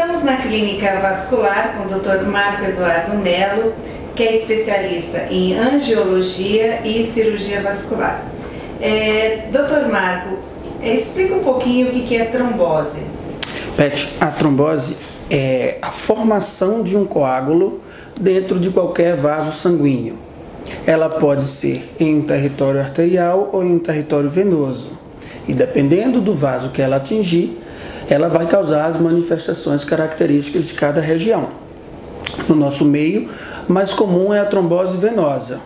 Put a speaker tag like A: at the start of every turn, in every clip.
A: Estamos na Clínica Vascular com o Dr. Marco Eduardo Melo, que é especialista em angiologia e cirurgia vascular. Dr. Marco, explica um pouquinho o que é trombose.
B: Beth, a trombose é a formação de um coágulo dentro de qualquer vaso sanguíneo. Ela pode ser em um território arterial ou em um território venoso. E dependendo do vaso que ela atingir, ela vai causar as manifestações características de cada região. No nosso meio, mais comum é a trombose venosa.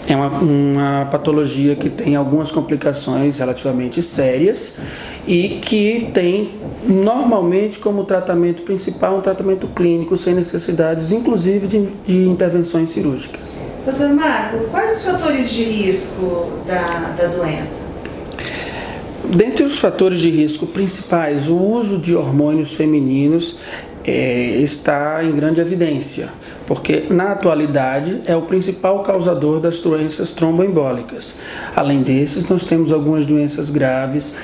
B: É uma patologia que tem algumas complicações relativamente sérias e que tem normalmente como tratamento principal um tratamento clínico sem necessidades, inclusive de intervenções cirúrgicas.
A: Dr. Marco, quais os fatores de risco da doença?
B: Dentre os fatores de risco principais, o uso de hormônios femininos está em grande evidência, porque na atualidade é o principal causador das doenças tromboembólicas. Além desses, nós temos algumas doenças graves,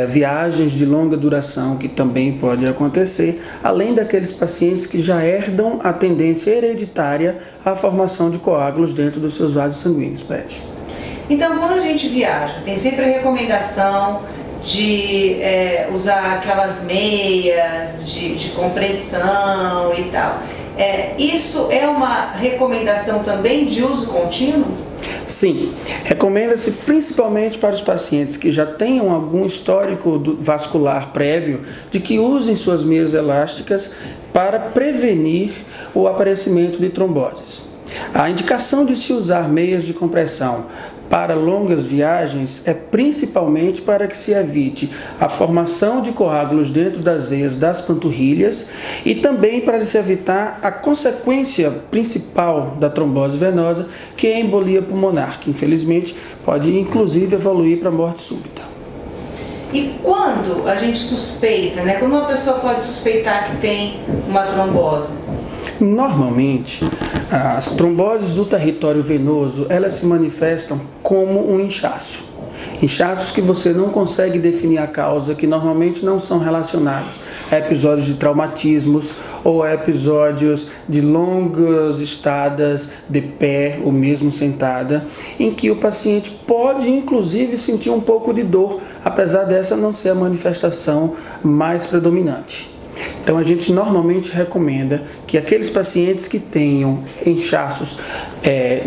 B: viagens de longa duração que também pode acontecer, além daqueles pacientes que já herdam a tendência hereditária à formação de coágulos dentro dos seus vasos sanguíneos. Beth.
A: Então, quando a gente viaja, tem sempre a recomendação de usar aquelas meias de compressão e tal. Isso é uma recomendação também de uso contínuo?
B: Sim, recomenda-se principalmente para os pacientes que já tenham algum histórico vascular prévio de que usem suas meias elásticas para prevenir o aparecimento de tromboses. A indicação de se usar meias de compressão para longas viagens é principalmente para que se evite a formação de coágulos dentro das veias das panturrilhas e também para se evitar a consequência principal da trombose venosa, que é a embolia pulmonar, que infelizmente pode inclusive evoluir para a morte súbita.
A: E quando a gente suspeita, quando uma pessoa pode suspeitar que tem uma trombose?
B: Normalmente, as tromboses do território venoso, elas se manifestam como um inchaço. Inchaços que você não consegue definir a causa, que normalmente não são relacionados a episódios de traumatismos ou a episódios de longas estadas de pé ou mesmo sentada, em que o paciente pode inclusive sentir um pouco de dor, apesar dessa não ser a manifestação mais predominante. Então a gente normalmente recomenda que aqueles pacientes que tenham inchaços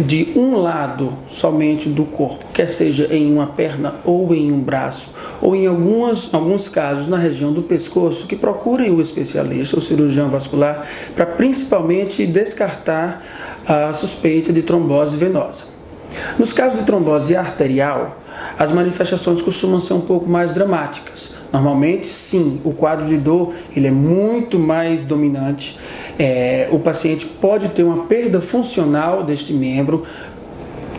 B: de um lado somente do corpo, quer seja em uma perna ou em um braço, ou em alguns casos na região do pescoço, que procurem o especialista, o cirurgião vascular, para principalmente descartar a suspeita de trombose venosa. Nos casos de trombose arterial, as manifestações costumam ser um pouco mais dramáticas. Normalmente, sim, o quadro de dor ele é muito mais dominante. O paciente pode ter uma perda funcional deste membro,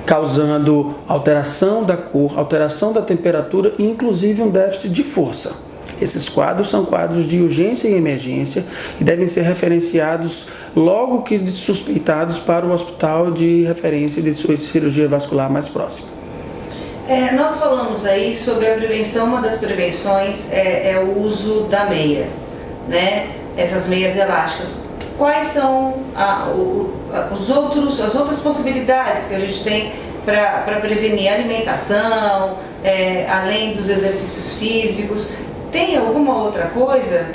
B: causando alteração da cor, alteração da temperatura e inclusive um déficit de força. Esses quadros são quadros de urgência e emergência e devem ser referenciados logo que suspeitados para o hospital de referência de cirurgia vascular mais próximo.
A: Nós falamos aí sobre a prevenção, uma das prevenções é o uso da meia, essas meias elásticas. Quais são as outras possibilidades que a gente tem para prevenir a alimentação, além dos exercícios físicos? Tem alguma outra coisa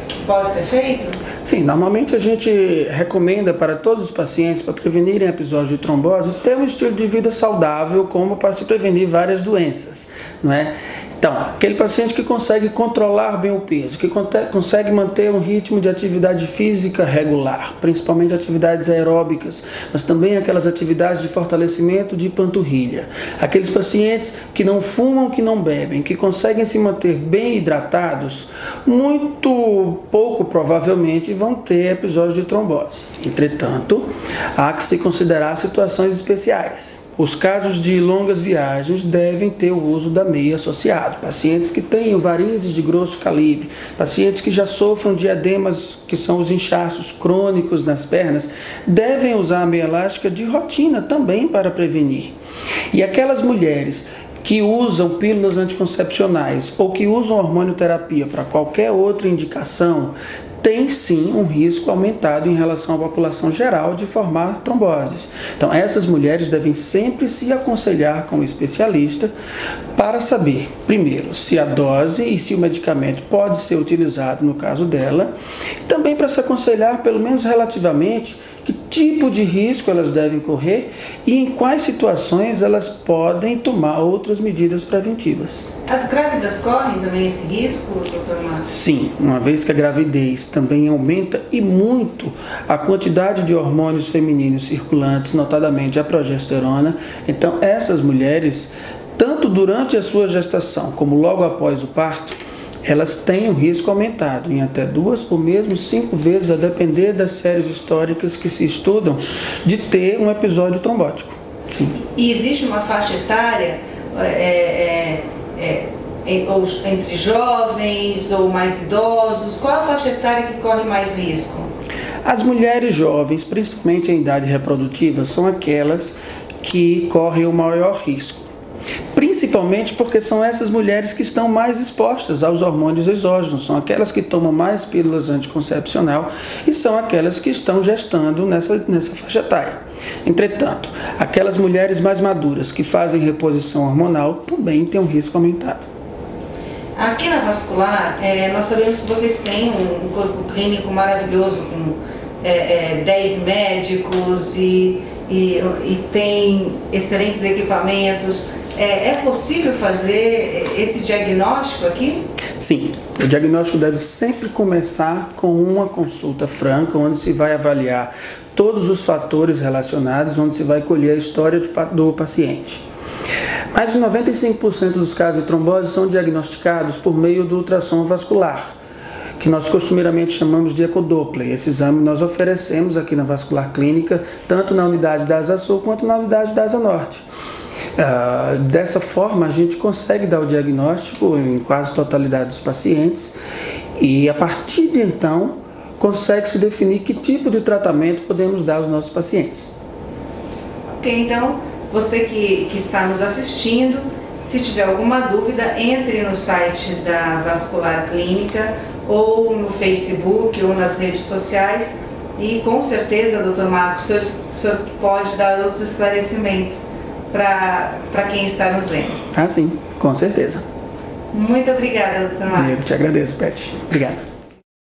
A: que pode ser feito?
B: Sim, normalmente a gente recomenda para todos os pacientes, para prevenirem episódios de trombose, ter um estilo de vida saudável, como para se prevenir várias doenças, não é? Então, aquele paciente que consegue controlar bem o peso, que consegue manter um ritmo de atividade física regular, principalmente atividades aeróbicas, mas também aquelas atividades de fortalecimento de panturrilha. Aqueles pacientes que não fumam, que não bebem, que conseguem se manter bem hidratados, muito pouco provavelmente vão ter episódios de trombose. Entretanto, há que se considerar situações especiais. Os casos de longas viagens devem ter o uso da meia associado. Pacientes que tenham varizes de grosso calibre, pacientes que já sofram de edemas, que são os inchaços crônicos nas pernas, devem usar a meia elástica de rotina também para prevenir. E aquelas mulheres que usam pílulas anticoncepcionais ou que usam hormonioterapia para qualquer outra indicação, tem sim um risco aumentado em relação à população geral de formar tromboses. Então, essas mulheres devem sempre se aconselhar com o especialista para saber, primeiro, se a dose e se o medicamento pode ser utilizado no caso dela, e também para se aconselhar, pelo menos relativamente, que tipo de risco elas devem correr e em quais situações elas podem tomar outras medidas preventivas.
A: As grávidas correm também esse risco, doutor Márcio?
B: Sim, uma vez que a gravidez também aumenta e muito a quantidade de hormônios femininos circulantes, notadamente a progesterona, então essas mulheres, tanto durante a sua gestação como logo após o parto, elas têm um risco aumentado em até 2 ou mesmo 5 vezes, a depender das séries históricas que se estudam, de ter um episódio trombótico. Sim.
A: E existe uma faixa etária entre jovens ou mais idosos? Qual a faixa etária que corre mais risco?
B: As mulheres jovens, principalmente em idade reprodutiva, são aquelas que correm o maior risco. Principalmente porque são essas mulheres que estão mais expostas aos hormônios exógenos, são aquelas que tomam mais pílulas anticoncepcional e são aquelas que estão gestando nessa faixa etária. Entretanto, aquelas mulheres mais maduras que fazem reposição hormonal também têm um risco aumentado.
A: Aqui na Vascular, nós sabemos que vocês têm um corpo clínico maravilhoso, com 10 médicos e tem excelentes equipamentos. É possível fazer esse diagnóstico aqui?
B: Sim, o diagnóstico deve sempre começar com uma consulta franca, onde se vai avaliar todos os fatores relacionados, onde se vai colher a história do paciente. Mais de 95% dos casos de trombose são diagnosticados por meio do ultrassom vascular, que nós costumeiramente chamamos de ecodoppler. Esse exame nós oferecemos aqui na Vascular Clínica, tanto na unidade da Asa Sul quanto na unidade da Asa Norte. Dessa forma, a gente consegue dar o diagnóstico em quase totalidade dos pacientes e, a partir de então, consegue-se definir que tipo de tratamento podemos dar aos nossos pacientes.
A: Ok, então, você que está nos assistindo, se tiver alguma dúvida, entre no site da Vascular Clínica ou no Facebook ou nas redes sociais e, com certeza, doutor Marcos, o senhor pode dar outros esclarecimentos para quem está nos vendo.
B: Ah, sim, com certeza.
A: Muito obrigada, doutor Marcos.
B: Eu te agradeço, Pet. Obrigado.